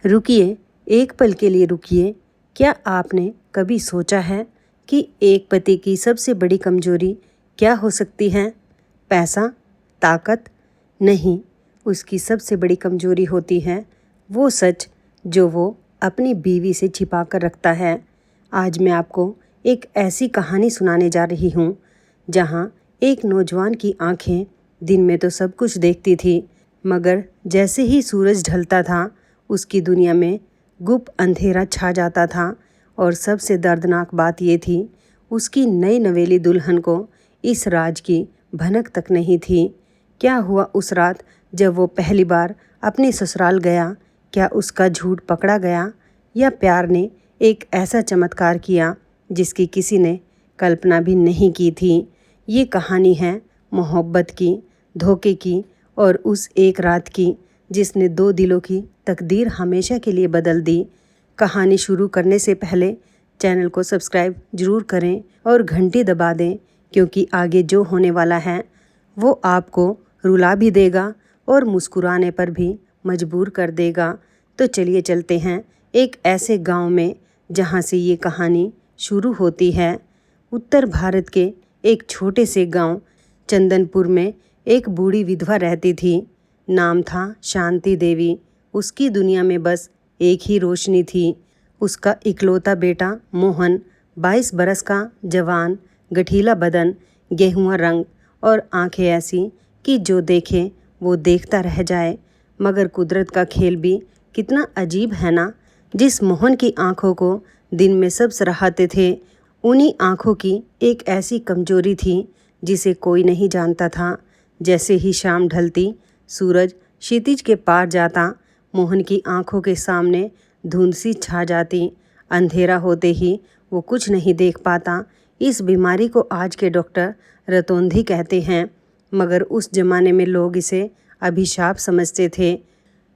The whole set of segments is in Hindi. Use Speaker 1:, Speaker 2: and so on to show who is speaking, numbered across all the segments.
Speaker 1: रुकिए, एक पल के लिए रुकिए। क्या आपने कभी सोचा है कि एक पति की सबसे बड़ी कमजोरी क्या हो सकती है? पैसा? ताकत? नहीं, उसकी सबसे बड़ी कमजोरी होती है वो सच जो वो अपनी बीवी से छिपा कर रखता है। आज मैं आपको एक ऐसी कहानी सुनाने जा रही हूँ जहाँ एक नौजवान की आंखें दिन में तो सब कुछ देखती थी, मगर जैसे ही सूरज ढलता था उसकी दुनिया में गुप्त अंधेरा छा जाता था। और सबसे दर्दनाक बात ये थी, उसकी नई नवेली दुल्हन को इस राज की भनक तक नहीं थी। क्या हुआ उस रात जब वो पहली बार अपने ससुराल गया? क्या उसका झूठ पकड़ा गया या प्यार ने एक ऐसा चमत्कार किया जिसकी किसी ने कल्पना भी नहीं की थी? ये कहानी है मोहब्बत की, धोखे की और उस एक रात की जिसने दो दिलों की तकदीर हमेशा के लिए बदल दी। कहानी शुरू करने से पहले चैनल को सब्सक्राइब जरूर करें और घंटी दबा दें, क्योंकि आगे जो होने वाला है वो आपको रुला भी देगा और मुस्कुराने पर भी मजबूर कर देगा। तो चलिए चलते हैं एक ऐसे गांव में जहां से ये कहानी शुरू होती है। उत्तर भारत के एक छोटे से गांव चंदनपुर में एक बूढ़ी विधवा रहती थी। नाम था शांति देवी। उसकी दुनिया में बस एक ही रोशनी थी, उसका इकलौता बेटा मोहन। 22 बरस का जवान, गठीला बदन, गेहुआ रंग और आंखें ऐसी कि जो देखे वो देखता रह जाए। मगर कुदरत का खेल भी कितना अजीब है ना। जिस मोहन की आंखों को दिन में सब सराहते थे, उन्हीं आंखों की एक ऐसी कमजोरी थी जिसे कोई नहीं जानता था। जैसे ही शाम ढलती, सूरज क्षितिज के पार जाता, मोहन की आंखों के सामने धुंध सी छा जाती। अंधेरा होते ही वो कुछ नहीं देख पाता। इस बीमारी को आज के डॉक्टर रतौंधी कहते हैं, मगर उस जमाने में लोग इसे अभिशाप समझते थे।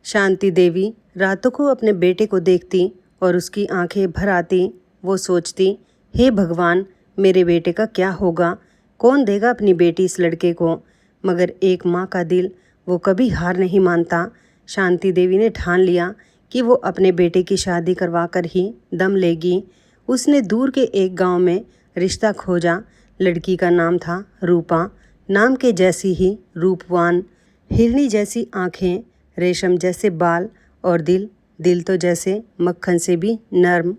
Speaker 1: शांति देवी रातों को अपने बेटे को देखती और उसकी आंखें भर आती। वो सोचती, हे भगवान, मेरे बेटे का क्या होगा? कौन देगा अपनी बेटी इस लड़के को? मगर एक माँ का दिल वो कभी हार नहीं मानता। शांति देवी ने ठान लिया कि वो अपने बेटे की शादी करवा कर ही दम लेगी। उसने दूर के एक गांव में रिश्ता खोजा। लड़की का नाम था रूपा। नाम के जैसी ही रूपवान, हिरनी जैसी आंखें, रेशम जैसे बाल और दिल तो जैसे मक्खन से भी नर्म।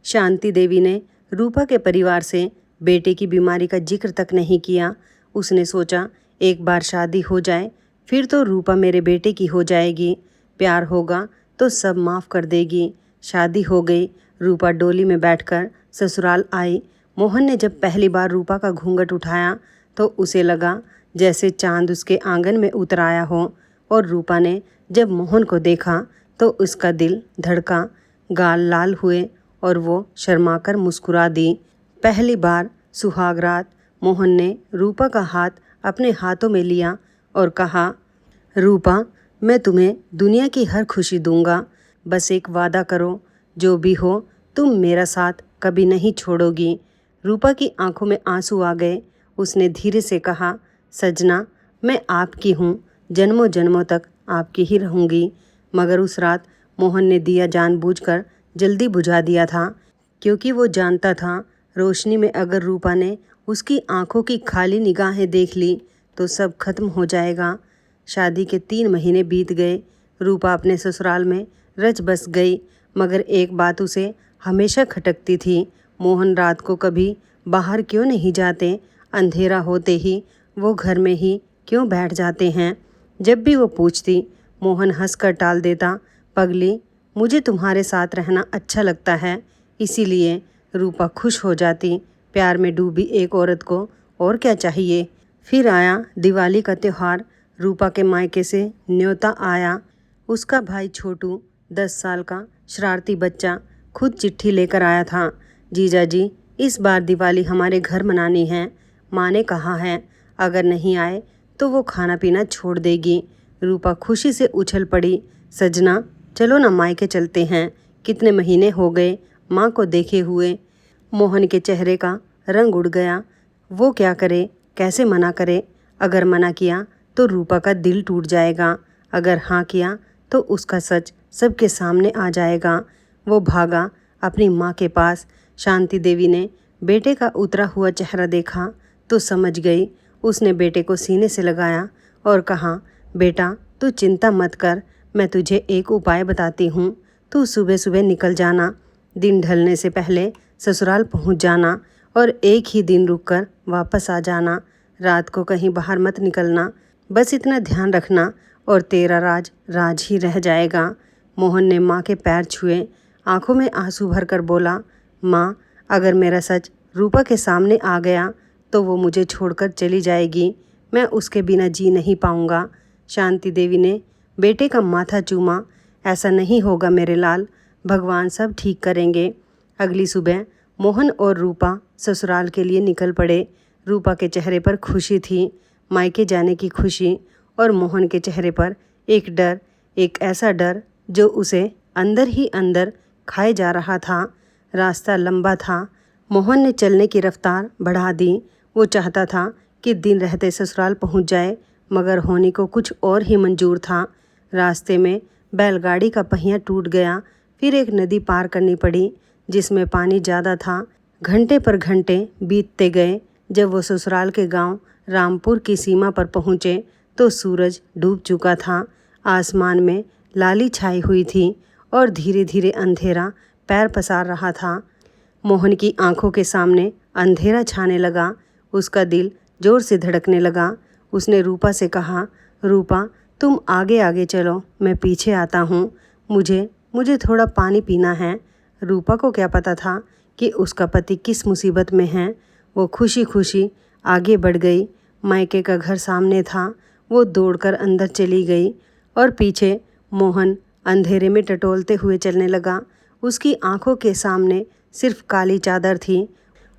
Speaker 1: शांति देवी ने रूपा के परिवार से बेटे की बीमारी का जिक्र तक नहीं किया। उसने सोचा, एक बार शादी हो जाए फिर तो रूपा मेरे बेटे की हो जाएगी। प्यार होगा तो सब माफ़ कर देगी। शादी हो गई। रूपा डोली में बैठकर ससुराल आई। मोहन ने जब पहली बार रूपा का घूंघट उठाया तो उसे लगा जैसे चांद उसके आंगन में उतर आया हो। और रूपा ने जब मोहन को देखा तो उसका दिल धड़का, गाल लाल हुए और वो शर्माकर मुस्कुरा दी। पहली बार सुहाग रात मोहन ने रूपा का हाथ अपने हाथों में लिया और कहा, रूपा, मैं तुम्हें दुनिया की हर खुशी दूंगा। बस एक वादा करो, जो भी हो तुम मेरा साथ कभी नहीं छोड़ोगी। रूपा की आंखों में आंसू आ गए। उसने धीरे से कहा, सजना, मैं आपकी हूँ, जन्मों जन्मों तक आपकी ही रहूँगी। मगर उस रात मोहन ने दिया जानबूझकर जल्दी बुझा दिया था, क्योंकि वो जानता था रोशनी में अगर रूपा ने उसकी आंखों की खाली निगाहें देख ली तो सब खत्म हो जाएगा। शादी के 3 महीने बीत गए। रूपा अपने ससुराल में रच बस गई, मगर एक बात उसे हमेशा खटकती थी, मोहन रात को कभी बाहर क्यों नहीं जाते? अंधेरा होते ही वो घर में ही क्यों बैठ जाते हैं? जब भी वो पूछती, मोहन हंसकर टाल देता, पगली, मुझे तुम्हारे साथ रहना अच्छा लगता है। इसीलिए रूपा खुश हो जाती। प्यार में डूबी एक औरत को और क्या चाहिए? फिर आया दिवाली का त्यौहार। रूपा के मायके से न्योता आया। उसका भाई छोटू, 10 साल का शरारती बच्चा, खुद चिट्ठी लेकर आया था। जीजा जी, इस बार दिवाली हमारे घर मनानी है। माँ ने कहा है अगर नहीं आए तो वो खाना पीना छोड़ देगी। रूपा खुशी से उछल पड़ी, सजना, चलो ना मायके चलते हैं। कितने महीने हो गए माँ को देखे हुए। मोहन के चेहरे का रंग उड़ गया। वो क्या करे, कैसे मना करे? अगर मना किया तो रूपा का दिल टूट जाएगा, अगर हाँ किया तो उसका सच सबके सामने आ जाएगा। वो भागा अपनी माँ के पास। शांति देवी ने बेटे का उतरा हुआ चेहरा देखा तो समझ गई। उसने बेटे को सीने से लगाया और कहा, बेटा तू चिंता मत कर, मैं तुझे एक उपाय बताती हूँ। तू सुबह सुबह निकल जाना, दिन ढलने से पहले ससुराल पहुँच जाना और एक ही दिन रुककर वापस आ जाना। रात को कहीं बाहर मत निकलना, बस इतना ध्यान रखना और तेरा राज राज ही रह जाएगा। मोहन ने माँ के पैर छुए, आंखों में आंसू भरकर बोला, माँ अगर मेरा सच रूपा के सामने आ गया तो वो मुझे छोड़कर चली जाएगी, मैं उसके बिना जी नहीं पाऊँगा। शांति देवी ने बेटे का माथा चूमा। ऐसा नहीं होगा मेरे लाल, भगवान सब ठीक करेंगे। अगली सुबह मोहन और रूपा ससुराल के लिए निकल पड़े। रूपा के चेहरे पर खुशी थी, मायके जाने की खुशी, और मोहन के चेहरे पर एक डर, एक ऐसा डर जो उसे अंदर ही अंदर खाए जा रहा था। रास्ता लंबा था। मोहन ने चलने की रफ्तार बढ़ा दी। वो चाहता था कि दिन रहते ससुराल पहुंच जाए, मगर होने को कुछ और ही मंजूर था। रास्ते में बैलगाड़ी का पहिया टूट गया। फिर एक नदी पार करनी पड़ी जिसमें पानी ज़्यादा था। घंटे पर घंटे बीतते गए। जब वो ससुराल के गांव रामपुर की सीमा पर पहुँचे तो सूरज डूब चुका था। आसमान में लाली छाई हुई थी और धीरे धीरे अंधेरा पैर पसार रहा था। मोहन की आंखों के सामने अंधेरा छाने लगा। उसका दिल जोर से धड़कने लगा। उसने रूपा से कहा, रूपा तुम आगे आगे चलो, मैं पीछे आता हूँ, मुझे थोड़ा पानी पीना है। रूपा को क्या पता था कि उसका पति किस मुसीबत में है। वो खुशी खुशी आगे बढ़ गई। मायके का घर सामने था। वो दौड़कर अंदर चली गई और पीछे मोहन अंधेरे में टटोलते हुए चलने लगा। उसकी आंखों के सामने सिर्फ काली चादर थी।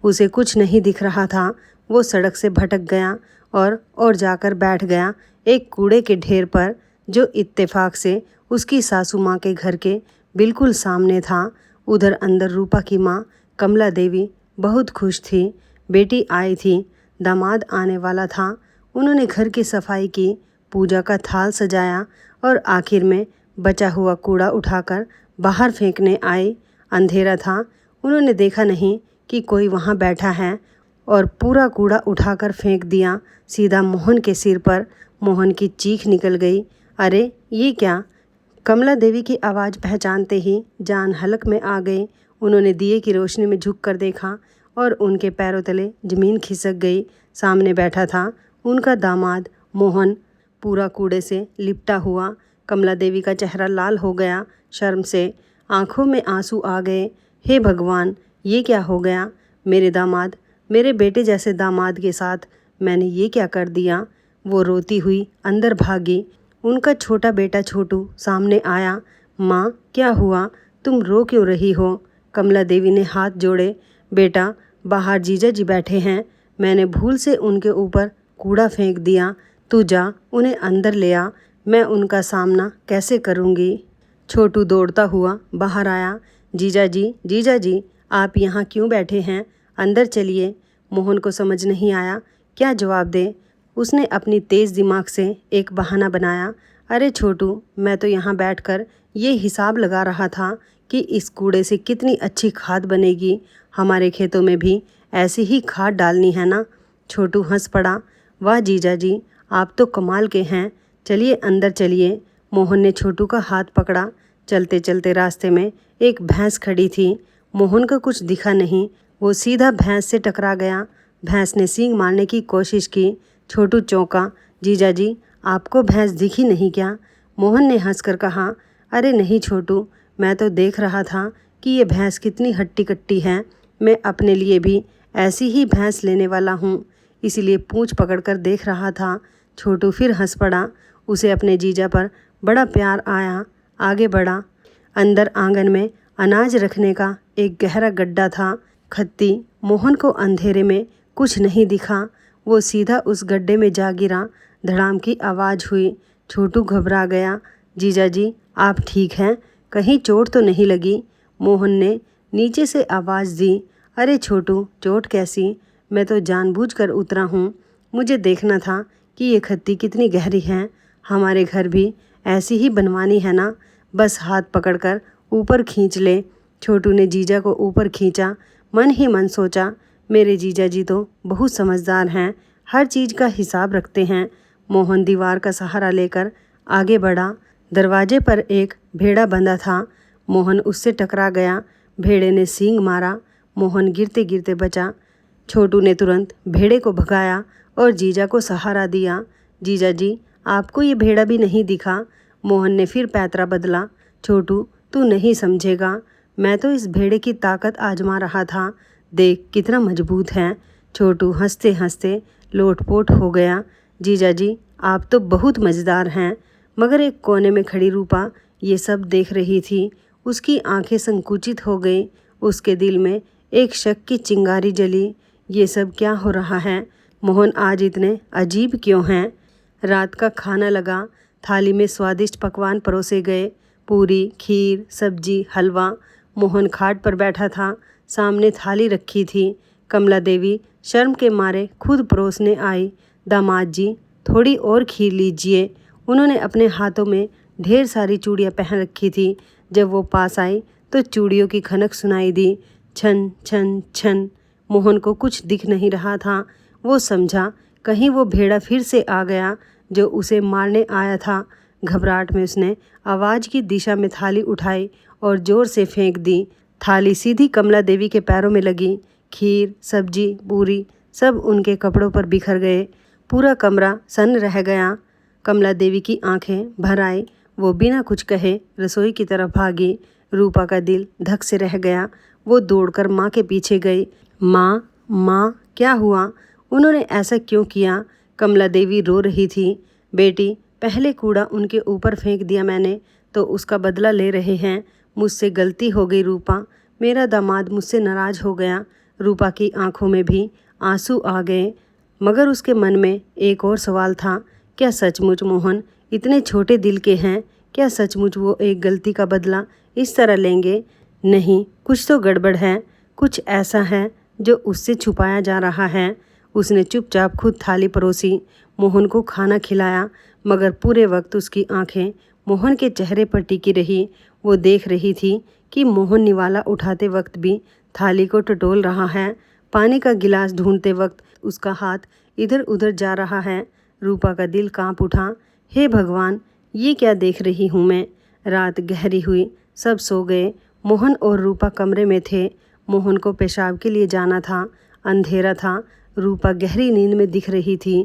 Speaker 1: उसे कुछ नहीं दिख रहा था। वो सड़क से भटक गया और जाकर बैठ गया एक कूड़े के ढेर पर, जो इत्तेफाक से उसकी सासू माँ के घर के बिल्कुल सामने था। उधर अंदर रूपा की माँ कमला देवी बहुत खुश थी। बेटी आई थी, दामाद आने वाला था। उन्होंने घर की सफाई की, पूजा का थाल सजाया और आखिर में बचा हुआ कूड़ा उठाकर बाहर फेंकने आए। अंधेरा था, उन्होंने देखा नहीं कि कोई वहाँ बैठा है और पूरा कूड़ा उठाकर फेंक दिया सीधा मोहन के सिर पर। मोहन की चीख निकल गई, अरे ये क्या। कमला देवी की आवाज़ पहचानते ही जान हलक में आ गई। उन्होंने दिए की रोशनी में झुककर देखा और उनके पैरों तले ज़मीन खिसक गई। सामने बैठा था उनका दामाद मोहन, पूरा कूड़े से लिपटा हुआ। कमला देवी का चेहरा लाल हो गया, शर्म से आंखों में आंसू आ गए। हे भगवान, ये क्या हो गया। मेरे दामाद, मेरे बेटे जैसे दामाद के साथ मैंने ये क्या कर दिया। वो रोती हुई अंदर भागी। उनका छोटा बेटा छोटू सामने आया। माँ क्या हुआ, तुम रो क्यों रही हो। कमला देवी ने हाथ जोड़े, बेटा बाहर जीजा जी बैठे हैं, मैंने भूल से उनके ऊपर कूड़ा फेंक दिया, तू जा उन्हें अंदर ले आ, मैं उनका सामना कैसे करूँगी। छोटू दौड़ता हुआ बाहर आया, जीजा जी आप यहाँ क्यों बैठे हैं, अंदर चलिए। मोहन को समझ नहीं आया क्या जवाब दे। उसने अपनी तेज़ दिमाग से एक बहाना बनाया, अरे छोटू, मैं तो यहाँ बैठकर ये हिसाब लगा रहा था कि इस कूड़े से कितनी अच्छी खाद बनेगी, हमारे खेतों में भी ऐसी ही खाद डालनी है ना। छोटू हंस पड़ा, वाह जीजा जी, आप तो कमाल के हैं, चलिए अंदर चलिए। मोहन ने छोटू का हाथ पकड़ा। चलते चलते रास्ते में एक भैंस खड़ी थी। मोहन को कुछ दिखा नहीं, वो सीधा भैंस से टकरा गया। भैंस ने सींग मारने की कोशिश की। छोटू चौंका, जीजा जी आपको भैंस दिखी नहीं क्या। मोहन ने हंसकर कहा, अरे नहीं छोटू, मैं तो देख रहा था कि ये भैंस कितनी हट्टी कट्टी है, मैं अपने लिए भी ऐसी ही भैंस लेने वाला हूँ, इसीलिए पूंछ पकड़कर देख रहा था। छोटू फिर हंस पड़ा। उसे अपने जीजा पर बड़ा प्यार आया, आगे बढ़ा। अंदर आंगन में अनाज रखने का एक गहरा गड्ढा था। खत्ती मोहन को अंधेरे में कुछ नहीं दिखा। वो सीधा उस गड्ढे में जा गिरा। धड़ाम की आवाज़ हुई। छोटू घबरा गया, जीजा जी आप ठीक हैं, कहीं चोट तो नहीं लगी। मोहन ने नीचे से आवाज़ दी, अरे छोटू चोट कैसी, मैं तो जानबूझकर उतरा हूँ, मुझे देखना था कि ये खत्ती कितनी गहरी है, हमारे घर भी ऐसी ही बनवानी है ना। बस हाथ पकड़कर ऊपर खींच ले। छोटू ने जीजा को ऊपर खींचा। मन ही मन सोचा, मेरे जीजा जी तो बहुत समझदार हैं, हर चीज़ का हिसाब रखते हैं। मोहन दीवार का सहारा लेकर आगे बढ़ा। दरवाजे पर एक भेड़ा बंधा था। मोहन उससे टकरा गया। भेड़े ने सींग मारा। मोहन गिरते गिरते बचा। छोटू ने तुरंत भेड़े को भगाया और जीजा को सहारा दिया। जीजा जी, आपको ये भेड़ा भी नहीं दिखा? मोहन ने फिर पैतरा बदला। छोटू, तू नहीं समझेगा, मैं तो इस भेड़े की ताकत आजमा रहा था। देख कितना मजबूत है। छोटू हंसते हंसते लोटपोट हो गया। जीजा जी, आप तो बहुत मज़ेदार हैं। मगर एक कोने में खड़ी रूपा ये सब देख रही थी। उसकी आंखें संकुचित हो गई। उसके दिल में एक शक की चिंगारी जली। ये सब क्या हो रहा है? मोहन आज इतने अजीब क्यों हैं? रात का खाना लगा। थाली में स्वादिष्ट पकवान परोसे गए। पूरी, खीर, सब्जी, हलवा। मोहन खाट पर बैठा था। सामने थाली रखी थी। कमला देवी शर्म के मारे खुद परोसने आई। दामाद जी, थोड़ी और खीर लीजिए। उन्होंने अपने हाथों में ढेर सारी चूड़ियाँ पहन रखी थी। जब वो पास आई तो चूड़ियों की खनक सुनाई दी। छन छन छन। मोहन को कुछ दिख नहीं रहा था। वो समझा कहीं वो भेड़ा फिर से आ गया जो उसे मारने आया था। घबराहट में उसने आवाज़ की दिशा में थाली उठाई और ज़ोर से फेंक दी। थाली सीधी कमला देवी के पैरों में लगी। खीर, सब्जी, पूरी सब उनके कपड़ों पर बिखर गए। पूरा कमरा सन्न रह गया। कमला देवी की आंखें भर आई। वो बिना कुछ कहे रसोई की तरफ भागी। रूपा का दिल धक से रह गया। वो दौड़कर माँ के पीछे गई। माँ, माँ, क्या हुआ? उन्होंने ऐसा क्यों किया? कमला देवी रो रही थी। बेटी, पहले कूड़ा उनके ऊपर फेंक दिया मैंने, तो उसका बदला ले रहे हैं। मुझसे गलती हो गई रूपा। मेरा दामाद मुझसे नाराज़ हो गया। रूपा की आंखों में भी आंसू आ गए। मगर उसके मन में एक और सवाल था। क्या सचमुच मोहन इतने छोटे दिल के हैं? क्या सचमुच वो एक गलती का बदला इस तरह लेंगे? नहीं, कुछ तो गड़बड़ है। कुछ ऐसा है जो उससे छुपाया जा रहा है। उसने चुपचाप खुद थाली परोसी, मोहन को खाना खिलाया। मगर पूरे वक्त उसकी आंखें मोहन के चेहरे पर टिकी रही। वो देख रही थी कि मोहन निवाला उठाते वक्त भी थाली को टटोल रहा है। पानी का गिलास ढूंढते वक्त उसका हाथ इधर उधर जा रहा है। रूपा का दिल कांप उठा। हे भगवान, ये क्या देख रही हूँ मैं? रात गहरी हुई। सब सो गए। मोहन और रूपा कमरे में थे। मोहन को पेशाब के लिए जाना था। अंधेरा था। रूपा गहरी नींद में दिख रही थी।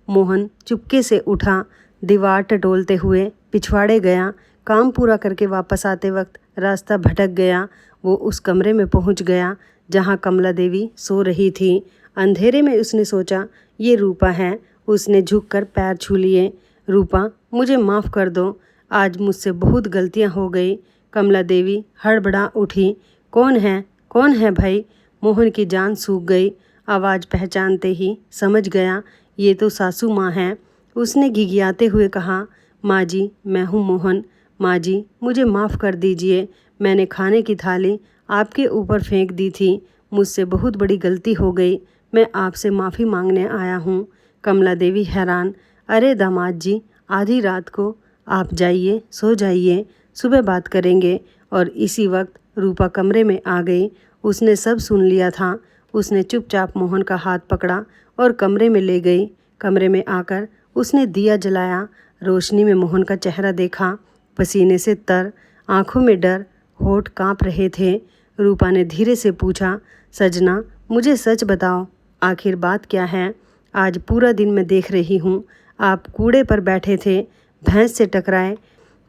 Speaker 1: मोहन चुपके से उठा। दीवार टटोलते हुए पिछवाड़े गया। काम पूरा करके वापस आते वक्त रास्ता भटक गया। वो उस कमरे में पहुंच गया जहां कमला देवी सो रही थी। अंधेरे में उसने सोचा, ये रूपा है। उसने झुककर पैर छू लिए। रूपा, मुझे माफ़ कर दो, आज मुझसे बहुत गलतियां हो गई। कमला देवी हड़बड़ा उठी। कौन है? कौन है भाई? मोहन की जान सूख गई। आवाज़ पहचानते ही समझ गया, ये तो सासू माँ हैं। उसने घिघियाते हुए कहा, माँ जी, मैं हूँ मोहन। माँ जी, मुझे माफ़ कर दीजिए। मैंने खाने की थाली आपके ऊपर फेंक दी थी। मुझसे बहुत बड़ी गलती हो गई। मैं आपसे माफ़ी मांगने आया हूँ। कमला देवी हैरान, अरे दामाद जी, आधी रात को आप जाइए, सो जाइए, सुबह बात करेंगे। और इसी वक्त रूपा कमरे में आ गई। उसने सब सुन लिया था। उसने चुपचाप मोहन का हाथ पकड़ा और कमरे में ले गई। कमरे में आकर उसने दिया जलाया। रोशनी में मोहन का चेहरा देखा। पसीने से तर, आंखों में डर, होठ कांप रहे थे। रूपा ने धीरे से पूछा, सजना, मुझे सच बताओ, आखिर बात क्या है? आज पूरा दिन मैं देख रही हूँ आप कूड़े पर बैठे थे। भैंस से टकराए,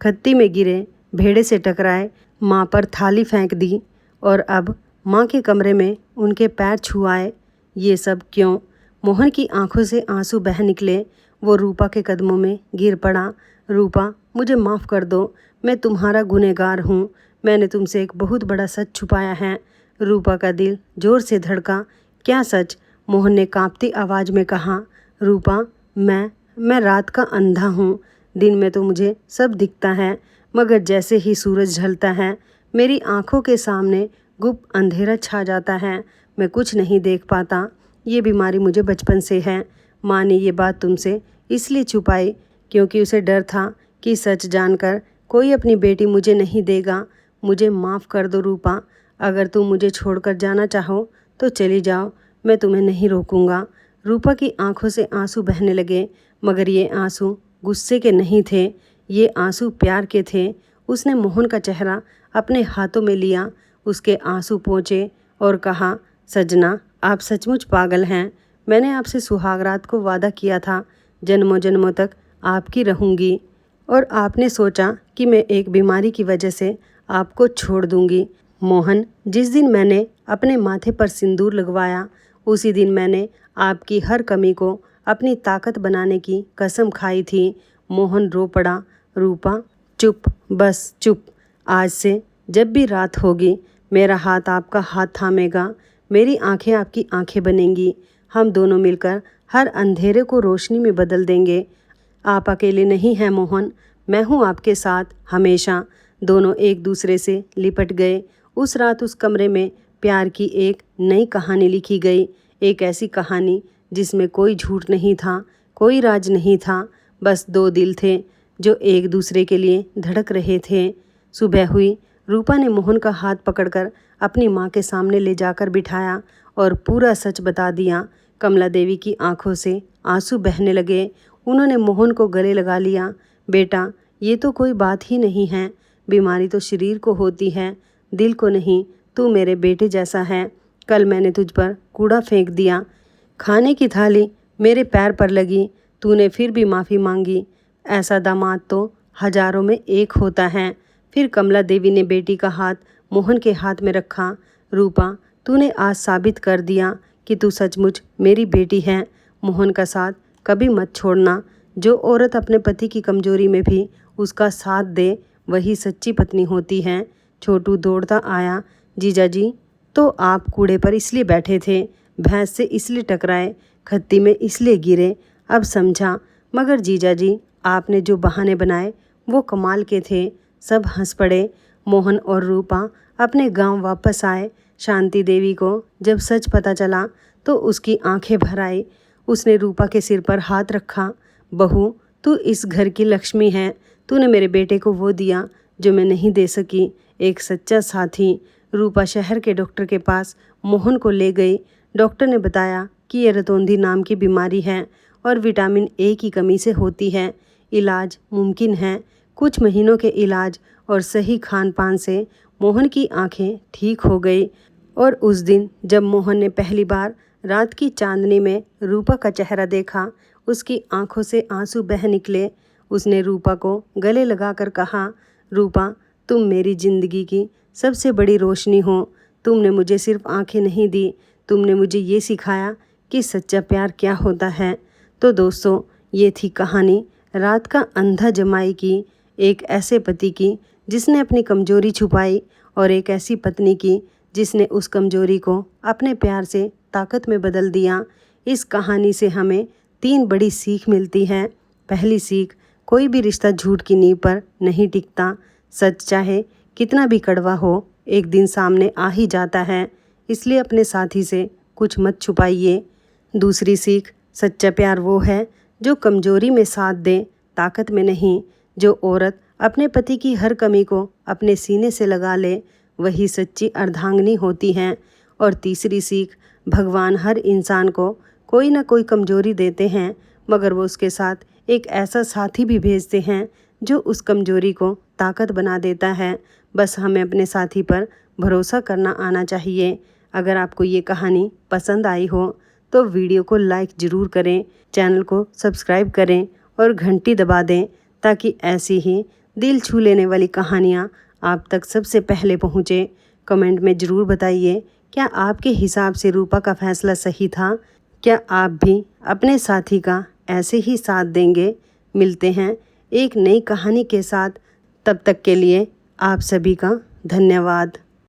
Speaker 1: खत्ती में गिरे, भेड़े से टकराए, माँ पर थाली फेंक दी और अब माँ के कमरे में उनके पैर छुआए। ये सब क्यों? मोहन की आंखों से आंसू बह निकले। वो रूपा के कदमों में गिर पड़ा। रूपा, मुझे माफ़ कर दो, मैं तुम्हारा गुनहगार हूँ। मैंने तुमसे एक बहुत बड़ा सच छुपाया है। रूपा का दिल जोर से धड़का। क्या सच? मोहन ने कांपती आवाज़ में कहा। रूपा, मैं रात का अंधा हूँ। दिन में तो मुझे सब दिखता है, मगर जैसे ही सूरज ढलता है मेरी आंखों के सामने गुप्त अंधेरा छा जाता है। मैं कुछ नहीं देख पाता। ये बीमारी मुझे बचपन से है। माँ ने ये बात तुमसे इसलिए छुपाई क्योंकि उसे डर था कि सच जानकर कोई अपनी बेटी मुझे नहीं देगा। मुझे माफ़ कर दो रूपा। अगर तुम मुझे छोड़कर जाना चाहो तो चली जाओ, मैं तुम्हें नहीं रोकूंगा। रूपा की आंखों से आंसू बहने लगे, मगर ये आंसू गुस्से के नहीं थे, ये आंसू प्यार के थे। उसने मोहन का चेहरा अपने हाथों में लिया, उसके आंसू पोंछे और कहा, सजना आप सचमुच पागल हैं। मैंने आपसे सुहागरात को वादा किया था, जन्मों जन्मों तक आपकी रहूंगी, और आपने सोचा कि मैं एक बीमारी की वजह से आपको छोड़ दूंगी। मोहन, जिस दिन मैंने अपने माथे पर सिंदूर लगवाया उसी दिन मैंने आपकी हर कमी को अपनी ताकत बनाने की कसम खाई थी। मोहन रो पड़ा। रूपा, चुप, बस चुप। आज से जब भी रात होगी मेरा हाथ आपका हाथ थामेगा, मेरी आंखें आपकी आंखें बनेंगी। हम दोनों मिलकर हर अंधेरे को रोशनी में बदल देंगे। आप अकेले नहीं हैं मोहन, मैं हूँ आपके साथ हमेशा। दोनों एक दूसरे से लिपट गए। उस रात उस कमरे में प्यार की एक नई कहानी लिखी गई, एक ऐसी कहानी जिसमें कोई झूठ नहीं था, कोई राज नहीं था, बस दो दिल थे जो एक दूसरे के लिए धड़क रहे थे। सुबह हुई। रूपा ने मोहन का हाथ पकड़कर अपनी माँ के सामने ले जाकर बिठाया और पूरा सच बता दिया। कमला देवी की आंखों से आंसू बहने लगे। उन्होंने मोहन को गले लगा लिया। बेटा, ये तो कोई बात ही नहीं है। बीमारी तो शरीर को होती है, दिल को नहीं। तू मेरे बेटे जैसा है। कल मैंने तुझ पर कूड़ा फेंक दिया, खाने की थाली मेरे पैर पर लगी, तूने फिर भी माफ़ी मांगी। ऐसा दामाद तो हजारों में एक होता है। फिर कमला देवी ने बेटी का हाथ मोहन के हाथ में रखा। रूपा, तूने आज साबित कर दिया कि तू सचमुच मेरी बेटी है। मोहन का साथ कभी मत छोड़ना। जो औरत अपने पति की कमजोरी में भी उसका साथ दे वही सच्ची पत्नी होती है। छोटू दौड़ता आया। जीजा जी, तो आप कूड़े पर इसलिए बैठे थे, भैंस से इसलिए टकराए, खत्ती में इसलिए गिरे, अब समझा। मगर जीजा जी, आपने जो बहाने बनाए वो कमाल के थे। सब हंस पड़े। मोहन और रूपा अपने गांव वापस आए। शांति देवी को जब सच पता चला तो उसकी आंखें भर आई। उसने रूपा के सिर पर हाथ रखा। बहू, तू इस घर की लक्ष्मी है। तूने मेरे बेटे को वो दिया जो मैं नहीं दे सकी, एक सच्चा साथी। रूपा शहर के डॉक्टर के पास मोहन को ले गई। डॉक्टर ने बताया कि ये रतौंधी नाम की बीमारी है और विटामिन ए की कमी से होती है। इलाज मुमकिन है। कुछ महीनों के इलाज और सही खान पान से मोहन की आंखें ठीक हो गई। और उस दिन जब मोहन ने पहली बार रात की चांदनी में रूपा का चेहरा देखा, उसकी आंखों से आंसू बह निकले। उसने रूपा को गले लगाकर कहा, रूपा, तुम मेरी ज़िंदगी की सबसे बड़ी रोशनी हो। तुमने मुझे सिर्फ आंखें नहीं दी, तुमने मुझे ये सिखाया कि सच्चा प्यार क्या होता है। तो दोस्तों, ये थी कहानी रात का अंधा जमाई की, एक ऐसे पति की जिसने अपनी कमजोरी छुपाई और एक ऐसी पत्नी की जिसने उस कमजोरी को अपने प्यार से ताकत में बदल दिया। इस कहानी से हमें 3 बड़ी सीख मिलती है। पहली सीख, कोई भी रिश्ता झूठ की नींव पर नहीं टिकता। सच चाहे कितना भी कड़वा हो, एक दिन सामने आ ही जाता है, इसलिए अपने साथी से कुछ मत छुपाइए। दूसरी सीख, सच्चा प्यार वो है जो कमजोरी में साथ दे, ताकत में नहीं। जो औरत अपने पति की हर कमी को अपने सीने से लगा ले वही सच्ची अर्धांगिनी होती हैं। और तीसरी सीख, भगवान हर इंसान को कोई ना कोई कमजोरी देते हैं, मगर वो उसके साथ एक ऐसा साथी भी भेजते हैं जो उस कमजोरी को ताकत बना देता है। बस हमें अपने साथी पर भरोसा करना आना चाहिए। अगर आपको ये कहानी पसंद आई हो तो वीडियो को लाइक ज़रूर करें, चैनल को सब्सक्राइब करें और घंटी दबा दें ताकि ऐसी ही दिल छू लेने वाली कहानियाँ आप तक सबसे पहले पहुँचे। कमेंट में ज़रूर बताइए, क्या आपके हिसाब से रूपा का फैसला सही था? क्या आप भी अपने साथी का ऐसे ही साथ देंगे? मिलते हैं एक नई कहानी के साथ। तब तक के लिए आप सभी का धन्यवाद।